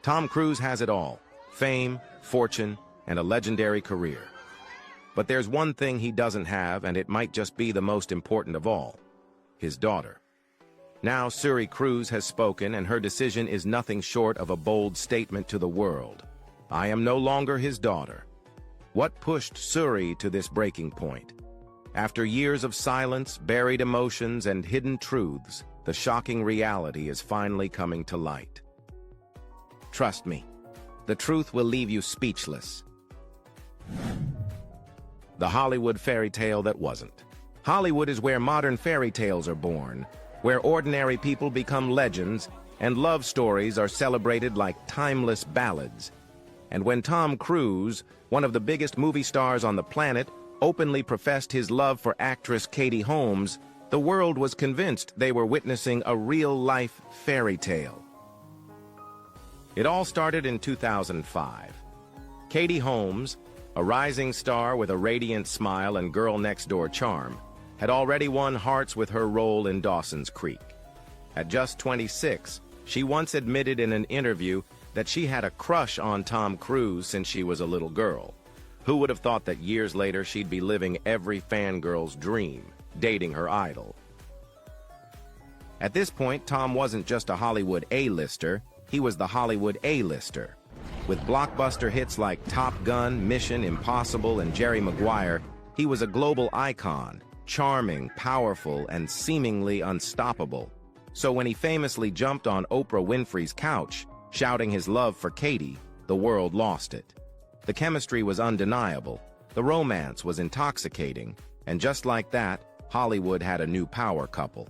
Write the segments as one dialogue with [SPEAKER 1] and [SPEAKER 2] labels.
[SPEAKER 1] Tom Cruise has it all: fame, fortune, and a legendary career. But there's one thing he doesn't have, and it might just be the most important of all: his daughter. Now Suri Cruise has spoken, and her decision is nothing short of a bold statement to the world. I am no longer his daughter. What pushed Suri to this breaking point? After years of silence, buried emotions, and hidden truths, the shocking reality is finally coming to light. Trust me, the truth will leave you speechless. The Hollywood fairy tale that wasn't. Hollywood is where modern fairy tales are born, where ordinary people become legends, and love stories are celebrated like timeless ballads. And when Tom Cruise, one of the biggest movie stars on the planet, openly professed his love for actress Katie Holmes, the world was convinced they were witnessing a real-life fairy tale. It all started in 2005. Katie Holmes, a rising star with a radiant smile and girl-next-door charm, had already won hearts with her role in Dawson's Creek. At just 26, she once admitted in an interview that she had a crush on Tom Cruise since she was a little girl. Who would have thought that years later she'd be living every fangirl's dream, dating her idol? At this point, Tom wasn't just a Hollywood A-lister, he was the Hollywood A-lister. With blockbuster hits like Top Gun, Mission Impossible, and Jerry Maguire, he was a global icon, charming, powerful, and seemingly unstoppable. So when he famously jumped on Oprah Winfrey's couch, shouting his love for Katie, the world lost it. The chemistry was undeniable, the romance was intoxicating, and just like that, Hollywood had a new power couple.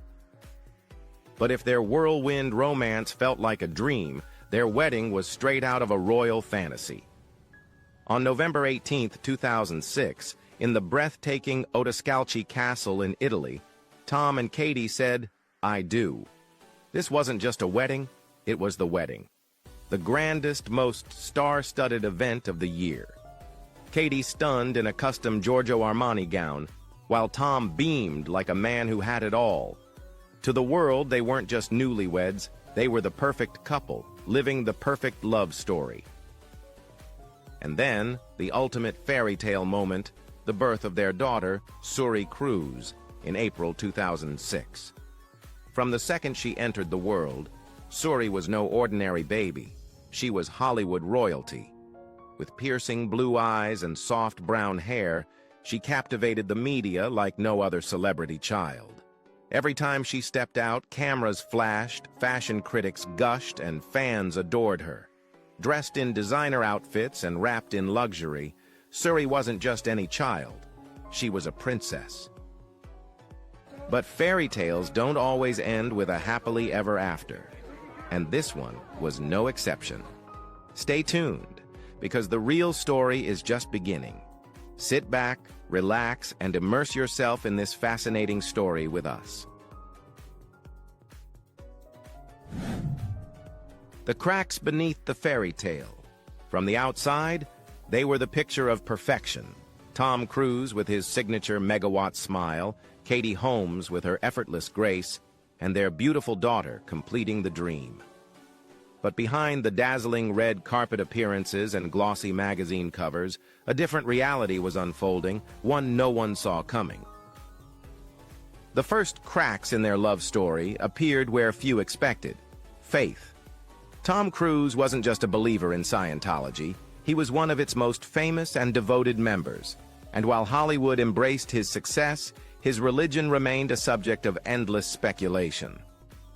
[SPEAKER 1] But if their whirlwind romance felt like a dream, their wedding was straight out of a royal fantasy. On November 18, 2006, in the breathtaking Odescalchi Castle in Italy, Tom and Katie said, "I do." This wasn't just a wedding, it was the wedding. The grandest, most star-studded event of the year. Katie stunned in a custom Giorgio Armani gown, while Tom beamed like a man who had it all. To the world, they weren't just newlyweds, they were the perfect couple, living the perfect love story. And then, the ultimate fairy tale moment, the birth of their daughter, Suri Cruise, in April 2006. From the second she entered the world, Suri was no ordinary baby. She was Hollywood royalty. With piercing blue eyes and soft brown hair, she captivated the media like no other celebrity child. Every time she stepped out, cameras flashed, fashion critics gushed, and fans adored her. Dressed in designer outfits and wrapped in luxury, Suri wasn't just any child. She was a princess. But fairy tales don't always end with a happily ever after. And this one was no exception. Stay tuned, because the real story is just beginning. Sit back, relax, and immerse yourself in this fascinating story with us. The cracks beneath the fairy tale. From the outside, they were the picture of perfection. Tom Cruise with his signature megawatt smile, Katie Holmes with her effortless grace, and their beautiful daughter completing the dream. But behind the dazzling red carpet appearances and glossy magazine covers, a different reality was unfolding, one no one saw coming. The first cracks in their love story appeared where few expected: faith. Tom Cruise wasn't just a believer in Scientology, he was one of its most famous and devoted members. And while Hollywood embraced his success, his religion remained a subject of endless speculation.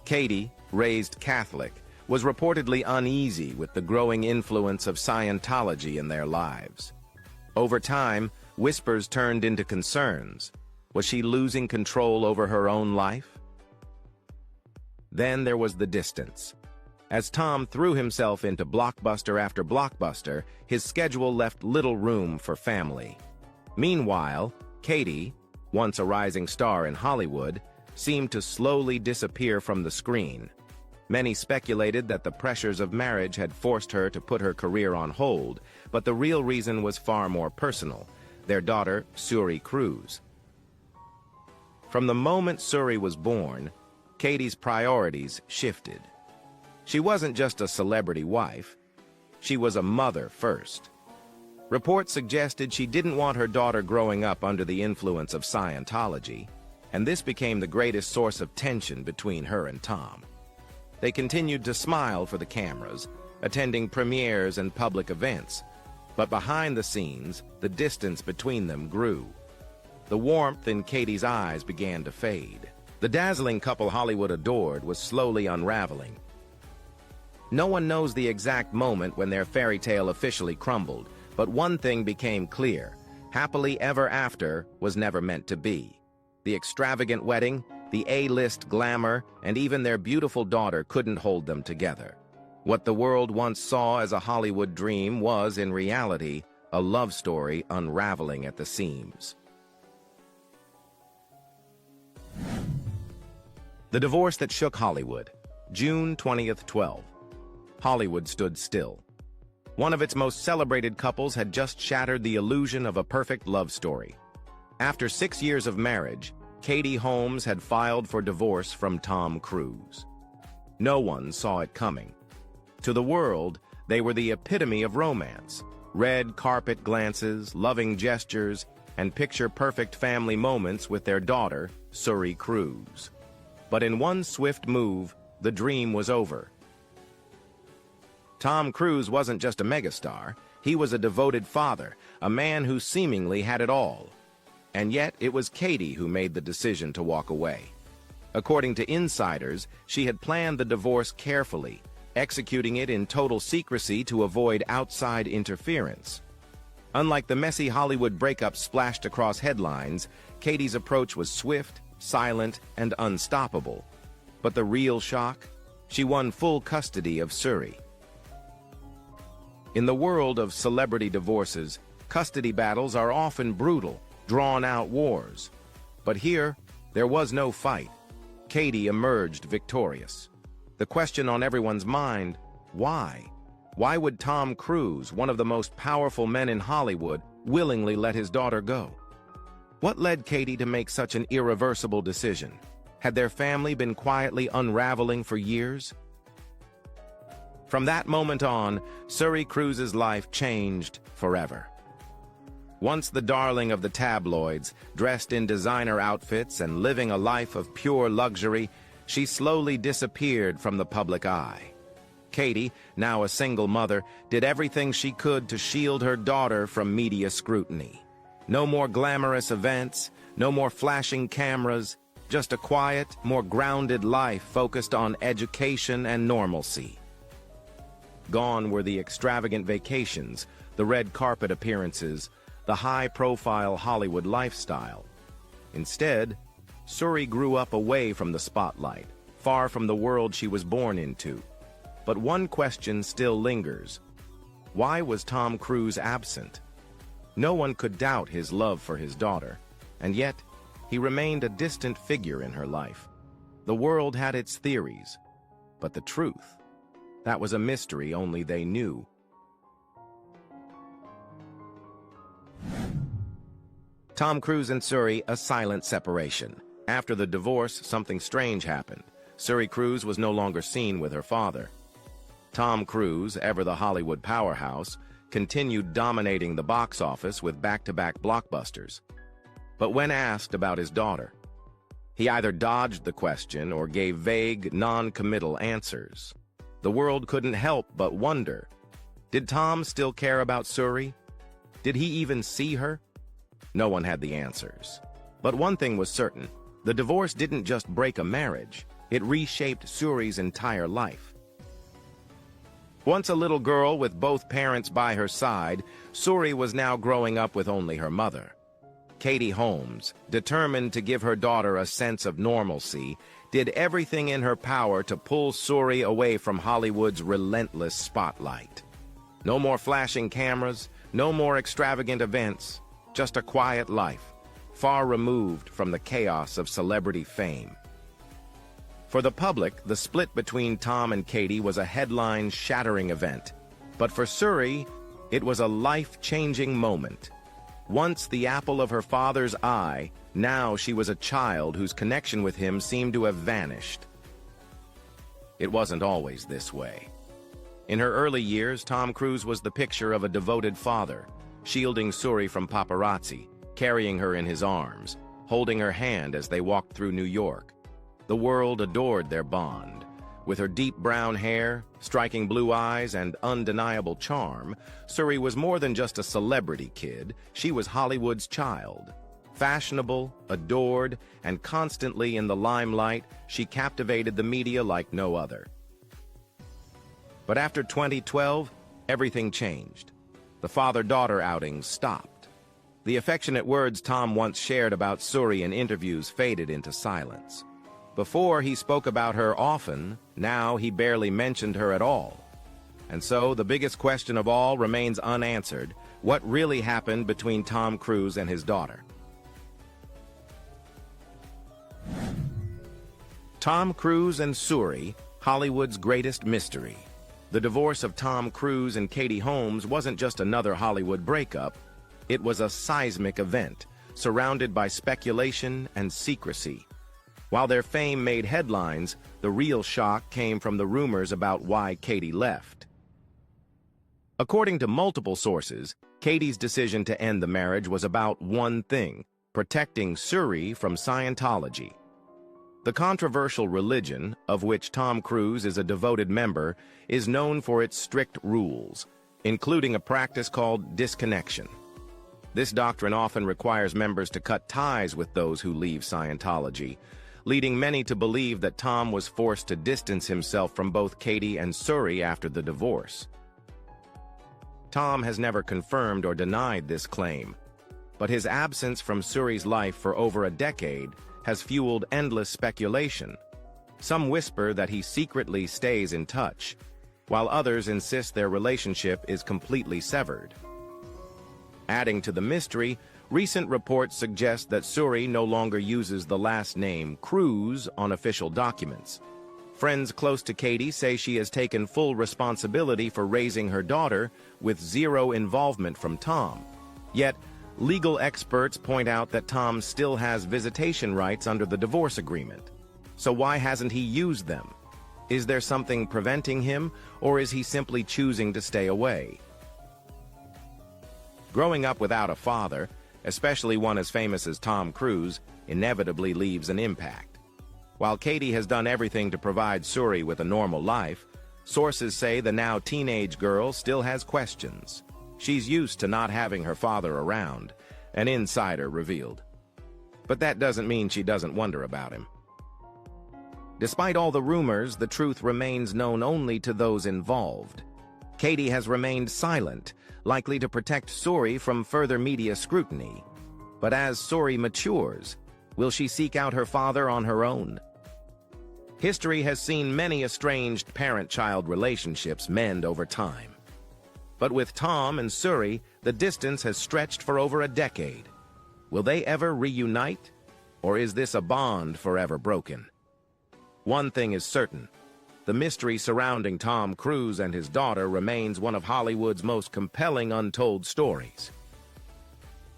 [SPEAKER 1] Katie, raised Catholic, was reportedly uneasy with the growing influence of Scientology in their lives. Over time, whispers turned into concerns. Was she losing control over her own life? Then there was the distance. As Tom threw himself into blockbuster after blockbuster, his schedule left little room for family. Meanwhile, Katie, once a rising star in Hollywood, seemed to slowly disappear from the screen. Many speculated that the pressures of marriage had forced her to put her career on hold, but the real reason was far more personal: their daughter, Suri Cruise. From the moment Suri was born, Katie's priorities shifted. She wasn't just a celebrity wife, She was a mother first. Reports suggested she didn't want her daughter growing up under the influence of Scientology, and this became the greatest source of tension between her and Tom. They continued to smile for the cameras, attending premieres and public events, but behind the scenes, the distance between them grew. The warmth in Katie's eyes began to fade. The dazzling couple Hollywood adored was slowly unraveling. No one knows the exact moment when their fairy tale officially crumbled, but one thing became clear: happily ever after was never meant to be. The extravagant wedding, the A-list glamour, and even their beautiful daughter couldn't hold them together. What the world once saw as a Hollywood dream was, in reality, a love story unraveling at the seams. The divorce that shook Hollywood. June 20th, 12. Hollywood stood still. One of its most celebrated couples had just shattered the illusion of a perfect love story. After 6 years of marriage, Katie Holmes had filed for divorce from Tom Cruise. No one saw it coming. To the world, they were the epitome of romance: red carpet glances, loving gestures, and picture-perfect family moments with their daughter, Suri Cruise. But in one swift move, the dream was over. Tom Cruise wasn't just a megastar, he was a devoted father, a man who seemingly had it all. And yet, it was Katie who made the decision to walk away. According to insiders, she had planned the divorce carefully, executing it in total secrecy to avoid outside interference. Unlike the messy Hollywood breakup splashed across headlines, Katie's approach was swift, silent, and unstoppable. But the real shock? She won full custody of Suri. In the world of celebrity divorces, custody battles are often brutal, drawn-out wars. But here, there was no fight. Katie emerged victorious. The question on everyone's mind: why? Why would Tom Cruise, one of the most powerful men in Hollywood, willingly let his daughter go? What led Katie to make such an irreversible decision? Had their family been quietly unraveling for years? From that moment on, Suri Cruise's life changed forever. Once the darling of the tabloids, dressed in designer outfits and living a life of pure luxury, she slowly disappeared from the public eye. Katie, now a single mother, did everything she could to shield her daughter from media scrutiny. No more glamorous events, no more flashing cameras, just a quiet, more grounded life focused on education and normalcy. Gone were the extravagant vacations, the red carpet appearances, the high-profile Hollywood lifestyle. Instead, Suri grew up away from the spotlight, far from the world she was born into. But one question still lingers. Why was Tom Cruise absent? No one could doubt his love for his daughter, and yet he remained a distant figure in her life. The world had its theories, but the truth, that was a mystery only they knew. Tom Cruise and Suri, a silent separation. After the divorce, something strange happened. Suri Cruise was no longer seen with her father. Tom Cruise, ever the Hollywood powerhouse, continued dominating the box office with back-to-back blockbusters. But when asked about his daughter, he either dodged the question or gave vague, non-committal answers. The world couldn't help but wonder, did Tom still care about Suri? Did he even see her? No one had the answers. But one thing was certain, the divorce didn't just break a marriage, it reshaped Suri's entire life. Once a little girl with both parents by her side, Suri was now growing up with only her mother. Katie Holmes, determined to give her daughter a sense of normalcy, did everything in her power to pull Suri away from Hollywood's relentless spotlight. No more flashing cameras, no more extravagant events, just a quiet life, far removed from the chaos of celebrity fame. For the public, the split between Tom and Katie was a headline-shattering event. But for Suri, it was a life-changing moment. Once the apple of her father's eye, now she was a child whose connection with him seemed to have vanished. It wasn't always this way. In her early years, Tom Cruise was the picture of a devoted father, shielding Suri from paparazzi, carrying her in his arms, holding her hand as they walked through New York. The world adored their bond. With her deep brown hair, striking blue eyes, and undeniable charm, Suri was more than just a celebrity kid. She was Hollywood's child. Fashionable, adored, and constantly in the limelight, she captivated the media like no other. But after 2012, everything changed. The father-daughter outings stopped. The affectionate words Tom once shared about Suri in interviews faded into silence. Before, he spoke about her often. Now he barely mentioned her at all. And so, the biggest question of all remains unanswered. What really happened between Tom Cruise and his daughter? Tom Cruise and Suri, Hollywood's greatest mystery. The divorce of Tom Cruise and Katie Holmes wasn't just another Hollywood breakup. It was a seismic event, surrounded by speculation and secrecy. While their fame made headlines, the real shock came from the rumors about why Katie left. According to multiple sources, Katie's decision to end the marriage was about one thing: protecting Suri from Scientology. The controversial religion, of which Tom Cruise is a devoted member, is known for its strict rules, including a practice called disconnection. This doctrine often requires members to cut ties with those who leave Scientology, leading many to believe that Tom was forced to distance himself from both Katie and Suri after the divorce. Tom has never confirmed or denied this claim, but his absence from Suri's life for over a decade has fueled endless speculation. Some whisper that he secretly stays in touch, while others insist their relationship is completely severed. Adding to the mystery, recent reports suggest that Suri no longer uses the last name Cruise on official documents. Friends close to Katie say she has taken full responsibility for raising her daughter with zero involvement from Tom. Yet, legal experts point out that Tom still has visitation rights under the divorce agreement. So why hasn't he used them? Is there something preventing him, or is he simply choosing to stay away? Growing up without a father, especially one as famous as Tom Cruise, inevitably leaves an impact. While Katie has done everything to provide Suri with a normal life, sources say the now teenage girl still has questions. She's used to not having her father around, an insider revealed. But that doesn't mean she doesn't wonder about him. Despite all the rumors, the truth remains known only to those involved. Katie has remained silent, likely to protect Suri from further media scrutiny. But as Suri matures, will she seek out her father on her own? History has seen many estranged parent-child relationships mend over time. But with Tom and Suri, the distance has stretched for over a decade. Will they ever reunite? Or is this a bond forever broken? One thing is certain. The mystery surrounding Tom Cruise and his daughter remains one of Hollywood's most compelling untold stories.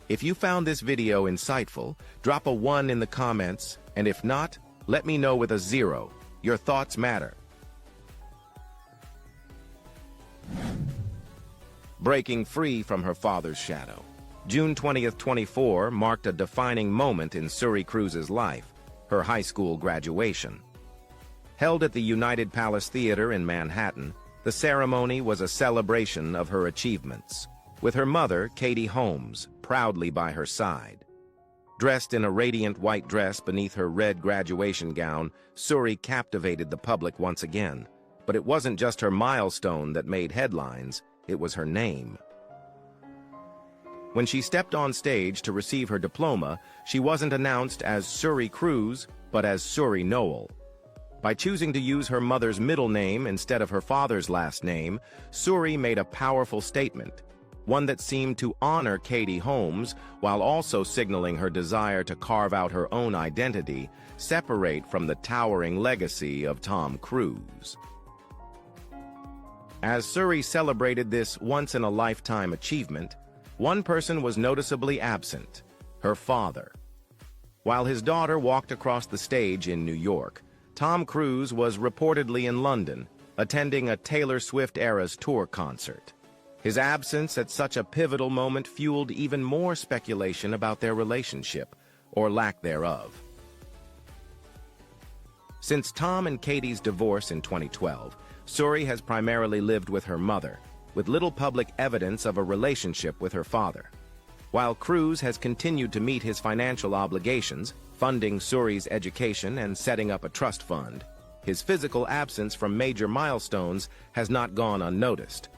[SPEAKER 1] If you found this video insightful, drop a 1 in the comments, and if not, let me know with a 0. Your thoughts matter. Breaking free from her father's shadow. June 20th, 24 marked a defining moment in Suri Cruise's life, her high school graduation. Held at the United Palace Theater in Manhattan, the ceremony was a celebration of her achievements, with her mother, Katie Holmes, proudly by her side. Dressed in a radiant white dress beneath her red graduation gown, Suri captivated the public once again. But it wasn't just her milestone that made headlines, it was her name. When she stepped on stage to receive her diploma, she wasn't announced as Suri Cruise, but as Suri Noel. By choosing to use her mother's middle name instead of her father's last name, Suri made a powerful statement, one that seemed to honor Katie Holmes while also signaling her desire to carve out her own identity, separate from the towering legacy of Tom Cruise. As Suri celebrated this once-in-a-lifetime achievement, one person was noticeably absent, her father. While his daughter walked across the stage in New York, Tom Cruise was reportedly in London, attending a Taylor Swift-Eras tour concert. His absence at such a pivotal moment fueled even more speculation about their relationship, or lack thereof. Since Tom and Katie's divorce in 2012, Suri has primarily lived with her mother, with little public evidence of a relationship with her father. While Cruise has continued to meet his financial obligations, funding Suri's education and setting up a trust fund, his physical absence from major milestones has not gone unnoticed.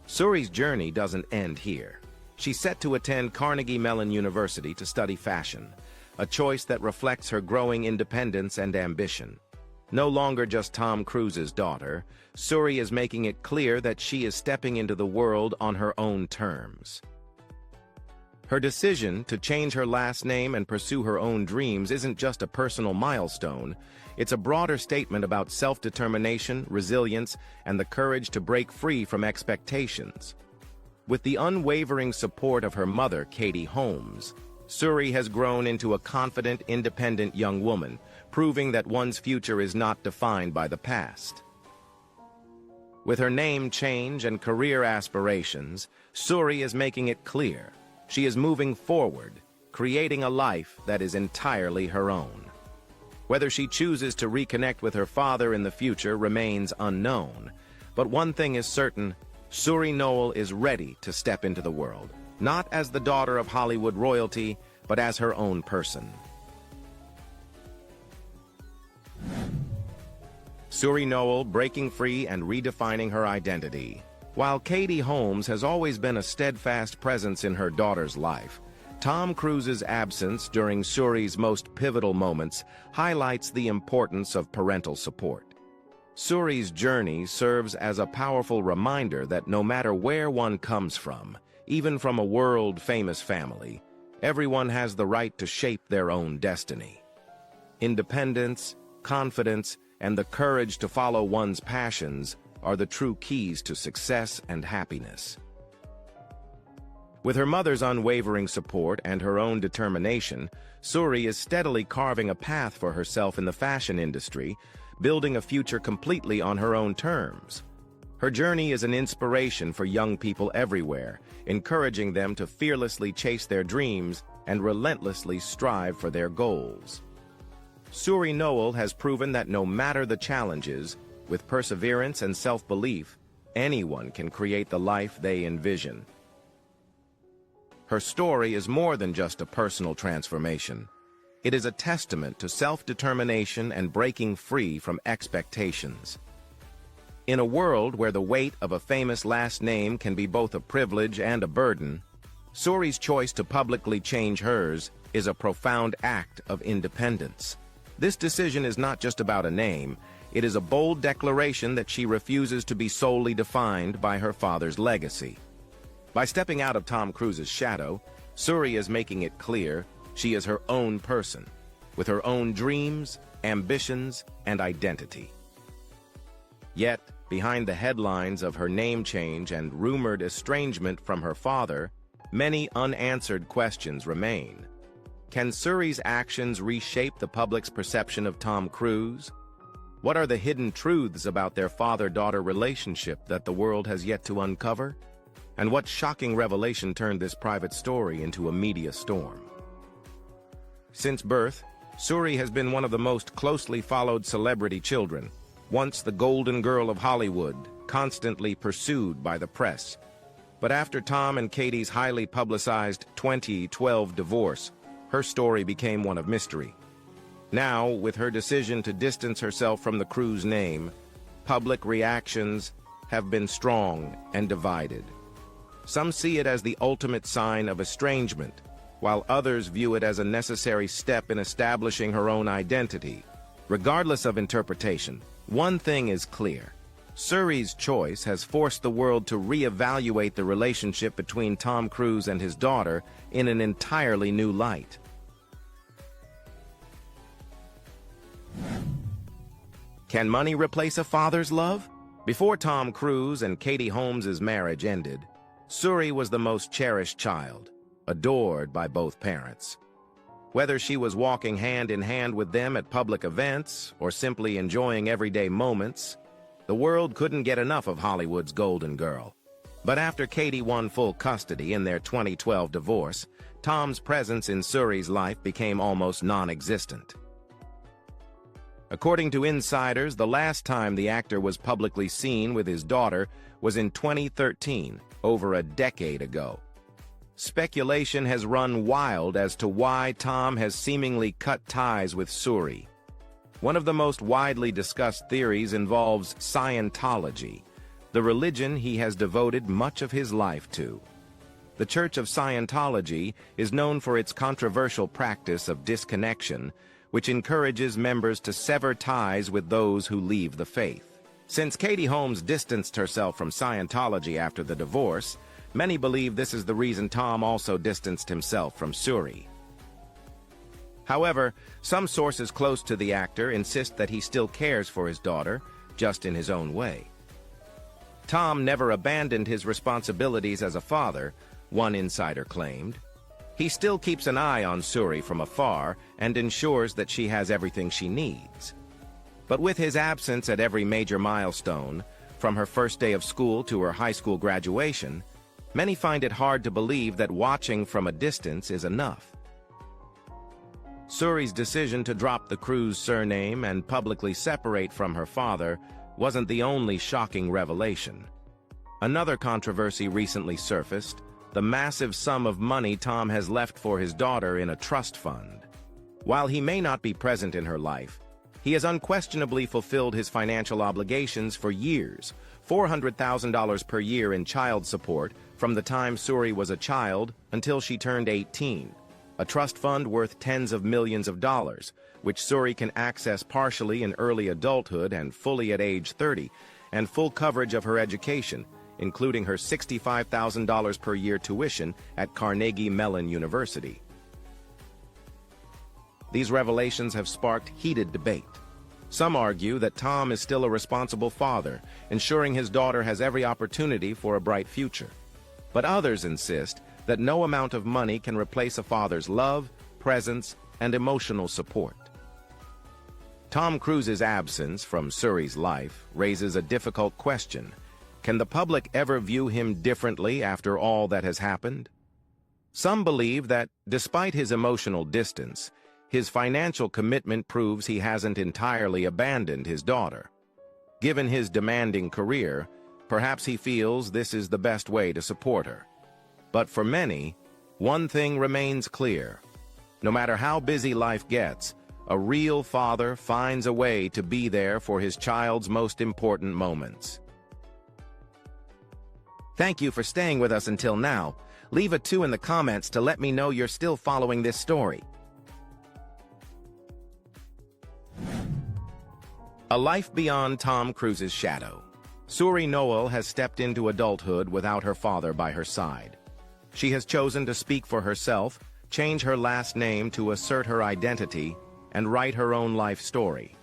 [SPEAKER 1] Suri's journey doesn't end here. She's set to attend Carnegie Mellon University to study fashion, a choice that reflects her growing independence and ambition. No longer just Tom Cruise's daughter, Suri is making it clear that she is stepping into the world on her own terms. Her decision to change her last name and pursue her own dreams isn't just a personal milestone, it's a broader statement about self-determination, resilience, and the courage to break free from expectations. With the unwavering support of her mother, Katie Holmes, Suri has grown into a confident, independent young woman, proving that one's future is not defined by the past. With her name change and career aspirations, Suri is making it clear she is moving forward, creating a life that is entirely her own. Whether she chooses to reconnect with her father in the future remains unknown, but one thing is certain: Suri Noel is ready to step into the world, not as the daughter of Hollywood royalty, but as her own person. Suri Noel breaking free and redefining her identity. While Katie Holmes has always been a steadfast presence in her daughter's life, Tom Cruise's absence during Suri's most pivotal moments highlights the importance of parental support. Suri's journey serves as a powerful reminder that no matter where one comes from, even from a world-famous family, everyone has the right to shape their own destiny. Independence, confidence, and the courage to follow one's passions are the true keys to success and happiness. With her mother's unwavering support and her own determination, Suri is steadily carving a path for herself in the fashion industry, building a future completely on her own terms. Her journey is an inspiration for young people everywhere, encouraging them to fearlessly chase their dreams and relentlessly strive for their goals. Suri Noel has proven that no matter the challenges, with perseverance and self-belief, anyone can create the life they envision. Her story is more than just a personal transformation. It is a testament to self-determination and breaking free from expectations. In a world where the weight of a famous last name can be both a privilege and a burden, Suri's choice to publicly change hers is a profound act of independence. This decision is not just about a name, it is a bold declaration that she refuses to be solely defined by her father's legacy. By stepping out of Tom Cruise's shadow, Suri is making it clear she is her own person, with her own dreams, ambitions, and identity. Yet, behind the headlines of her name change and rumored estrangement from her father, many unanswered questions remain. Can Suri's actions reshape the public's perception of Tom Cruise? What are the hidden truths about their father-daughter relationship that the world has yet to uncover? And what shocking revelation turned this private story into a media storm? Since birth, Suri has been one of the most closely followed celebrity children, once the golden girl of Hollywood, constantly pursued by the press. But after Tom and Katie's highly publicized 2012 divorce, her story became one of mystery. Now, with her decision to distance herself from the Cruise name, public reactions have been strong and divided. Some see it as the ultimate sign of estrangement, while others view it as a necessary step in establishing her own identity. Regardless of interpretation, one thing is clear. Suri's choice has forced the world to reevaluate the relationship between Tom Cruise and his daughter in an entirely new light. Can money replace a father's love? Before Tom Cruise and Katie Holmes' marriage ended, Suri was the most cherished child, adored by both parents. Whether she was walking hand in hand with them at public events or simply enjoying everyday moments, The world couldn't get enough of Hollywood's golden girl. But after Katie won full custody in their 2012 divorce, Tom's presence in Suri's life became almost non-existent. According to insiders, the last time the actor was publicly seen with his daughter was in 2013, over a decade ago. Speculation has run wild as to why Tom has seemingly cut ties with Suri. One of the most widely discussed theories involves Scientology, the religion he has devoted much of his life to. The Church of Scientology is known for its controversial practice of disconnection, which encourages members to sever ties with those who leave the faith. Since Katie Holmes distanced herself from Scientology after the divorce, many believe this is the reason Tom also distanced himself from Suri. However, some sources close to the actor insist that he still cares for his daughter, just in his own way. Tom never abandoned his responsibilities as a father, one insider claimed. He still keeps an eye on Suri from afar and ensures that she has everything she needs. But with his absence at every major milestone, from her first day of school to her high school graduation, many find it hard to believe that watching from a distance is enough. Suri's decision to drop the Cruz surname and publicly separate from her father wasn't the only shocking revelation. Another controversy recently surfaced: the massive sum of money Tom has left for his daughter in a trust fund. While he may not be present in her life, he has unquestionably fulfilled his financial obligations for years, $400,000 per year in child support from the time Suri was a child until she turned 18. A trust fund worth tens of millions of dollars, which Suri can access partially in early adulthood and fully at age 30, and full coverage of her education, including her $65,000 per year tuition at Carnegie Mellon University. These revelations have sparked heated debate. Some argue that Tom is still a responsible father, ensuring his daughter has every opportunity for a bright future. But others insist that no amount of money can replace a father's love, presence, and emotional support. Tom Cruise's absence from Suri's life raises a difficult question. Can the public ever view him differently after all that has happened? Some believe that, despite his emotional distance, his financial commitment proves he hasn't entirely abandoned his daughter. Given his demanding career, perhaps he feels this is the best way to support her. But for many, one thing remains clear. No matter how busy life gets, a real father finds a way to be there for his child's most important moments. Thank you for staying with us until now. Leave a 2 in the comments to let me know you're still following this story. A life beyond Tom Cruise's shadow. Suri Noel has stepped into adulthood without her father by her side. She has chosen to speak for herself, change her last name to assert her identity, and write her own life story.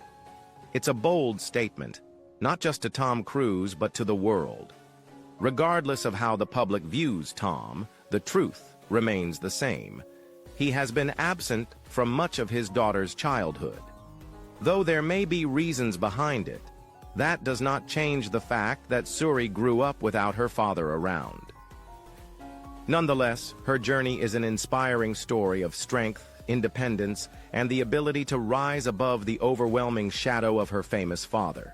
[SPEAKER 1] It's a bold statement, not just to Tom Cruise but to the world. Regardless of how the public views Tom, the truth remains the same. He has been absent from much of his daughter's childhood. Though there may be reasons behind it, that does not change the fact that Suri grew up without her father around. Nonetheless, her journey is an inspiring story of strength, independence, and the ability to rise above the overwhelming shadow of her famous father.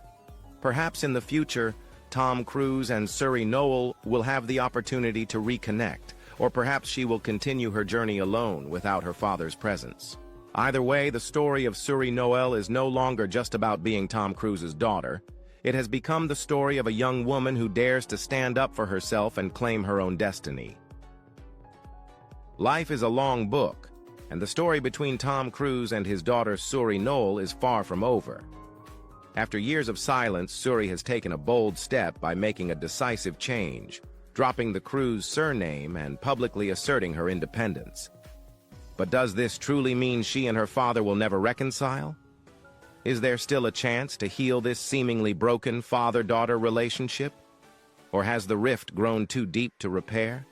[SPEAKER 1] Perhaps in the future, Tom Cruise and Suri Noel will have the opportunity to reconnect, or perhaps she will continue her journey alone without her father's presence. Either way, the story of Suri Noel is no longer just about being Tom Cruise's daughter. It has become the story of a young woman who dares to stand up for herself and claim her own destiny. Life is a long book, and the story between Tom Cruise and his daughter Suri Noel is far from over. After years of silence, Suri has taken a bold step by making a decisive change, dropping the Cruise surname and publicly asserting her independence. But does this truly mean she and her father will never reconcile? Is there still a chance to heal this seemingly broken father-daughter relationship? Or has the rift grown too deep to repair?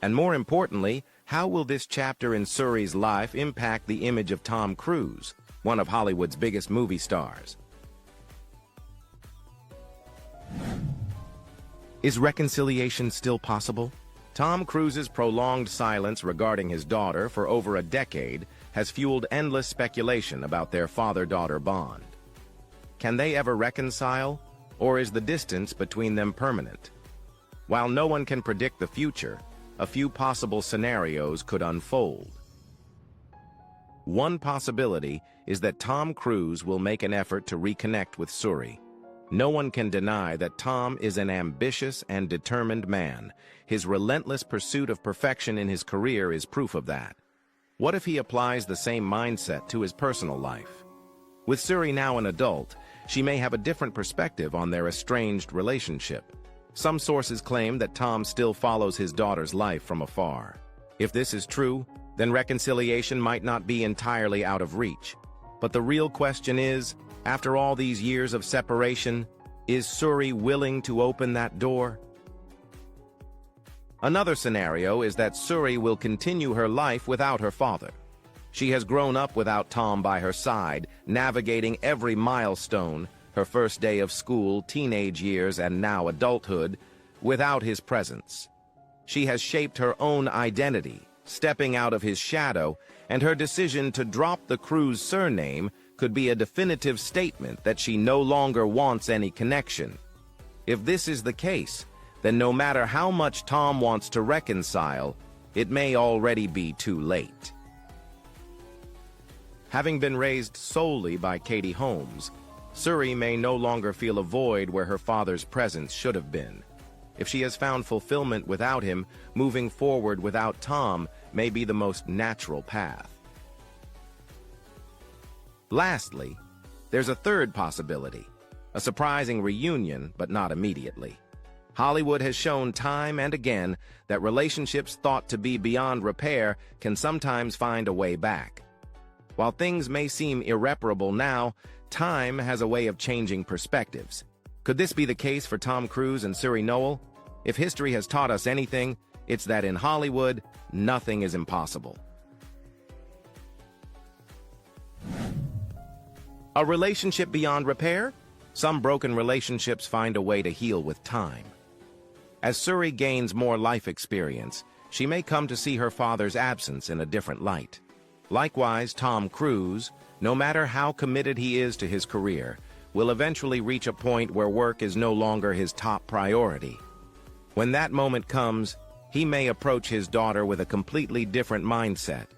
[SPEAKER 1] And more importantly, how will this chapter in Suri's life impact the image of Tom Cruise, one of Hollywood's biggest movie stars? Is reconciliation still possible? Tom Cruise's prolonged silence regarding his daughter for over a decade has fueled endless speculation about their father-daughter bond. Can they ever reconcile, or is the distance between them permanent? While no one can predict the future, a few possible scenarios could unfold. One possibility is that Tom Cruise will make an effort to reconnect with Suri. No one can deny that Tom is an ambitious and determined man. His relentless pursuit of perfection in his career is proof of that. What if he applies the same mindset to his personal life? With Suri now an adult, she may have a different perspective on their estranged relationship. Some sources claim that Tom still follows his daughter's life from afar. If this is true, then reconciliation might not be entirely out of reach. But the real question is, after all these years of separation, is Suri willing to open that door? Another scenario is that Suri will continue her life without her father. She has grown up without Tom by her side, navigating every milestone, her first day of school, teenage years, and now adulthood, without his presence. She has shaped her own identity, stepping out of his shadow, and her decision to drop the Cruise surname could be a definitive statement that she no longer wants any connection. If this is the case, then no matter how much Tom wants to reconcile, it may already be too late. Having been raised solely by Katie Holmes, Suri may no longer feel a void where her father's presence should have been. If she has found fulfillment without him, moving forward without Tom may be the most natural path. Lastly, there's a third possibility, a surprising reunion, but not immediately. Hollywood has shown time and again that relationships thought to be beyond repair can sometimes find a way back. While things may seem irreparable now, time has a way of changing perspectives. Could this be the case for Tom Cruise and Suri Noel? If history has taught us anything, it's that in Hollywood, nothing is impossible. A relationship beyond repair? Some broken relationships find a way to heal with time. As Suri gains more life experience, she may come to see her father's absence in a different light. Likewise, Tom Cruise, no matter how committed he is to his career, will eventually reach a point where work is no longer his top priority. When that moment comes, he may approach his daughter with a completely different mindset.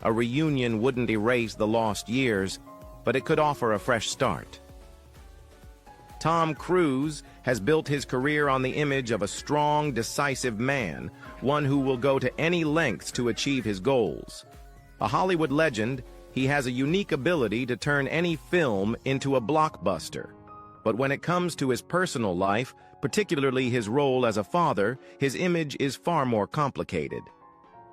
[SPEAKER 1] A reunion wouldn't erase the lost years, but it could offer a fresh start. Tom Cruise has built his career on the image of a strong, decisive man, one who will go to any lengths to achieve his goals. A Hollywood legend, he has a unique ability to turn any film into a blockbuster. But when it comes to his personal life, particularly his role as a father, his image is far more complicated.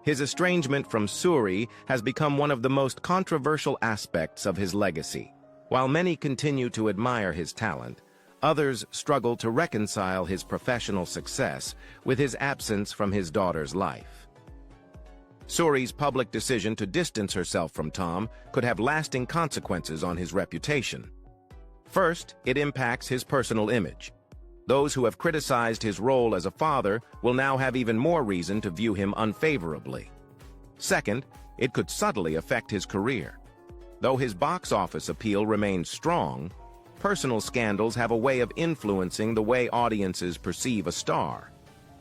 [SPEAKER 1] His estrangement from Suri has become one of the most controversial aspects of his legacy. While many continue to admire his talent, others struggle to reconcile his professional success with his absence from his daughter's life. Suri's public decision to distance herself from Tom could have lasting consequences on his reputation. First, it impacts his personal image. Those who have criticized his role as a father will now have even more reason to view him unfavorably. Second, it could subtly affect his career. Though his box office appeal remains strong, personal scandals have a way of influencing the way audiences perceive a star.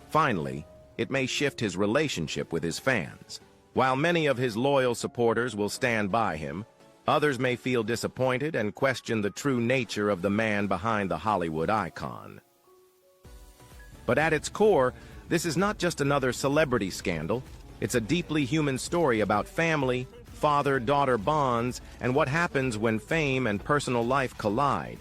[SPEAKER 1] Finally, it may shift his relationship with his fans. While many of his loyal supporters will stand by him, others may feel disappointed and question the true nature of the man behind the Hollywood icon. But at its core, this is not just another celebrity scandal. It's a deeply human story about family, father-daughter bonds, and what happens when fame and personal life collide.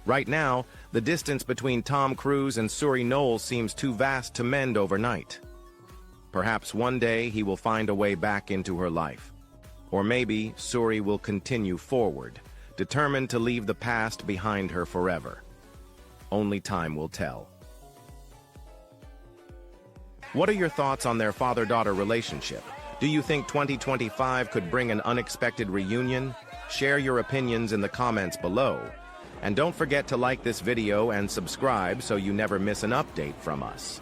[SPEAKER 1] Right now, the distance between Tom Cruise and Suri Noel seems too vast to mend overnight. Perhaps one day he will find a way back into her life. Or maybe Suri will continue forward, determined to leave the past behind her forever. Only time will tell. What are your thoughts on their father-daughter relationship? Do you think 2025 could bring an unexpected reunion? Share your opinions in the comments below. And don't forget to like this video and subscribe so you never miss an update from us.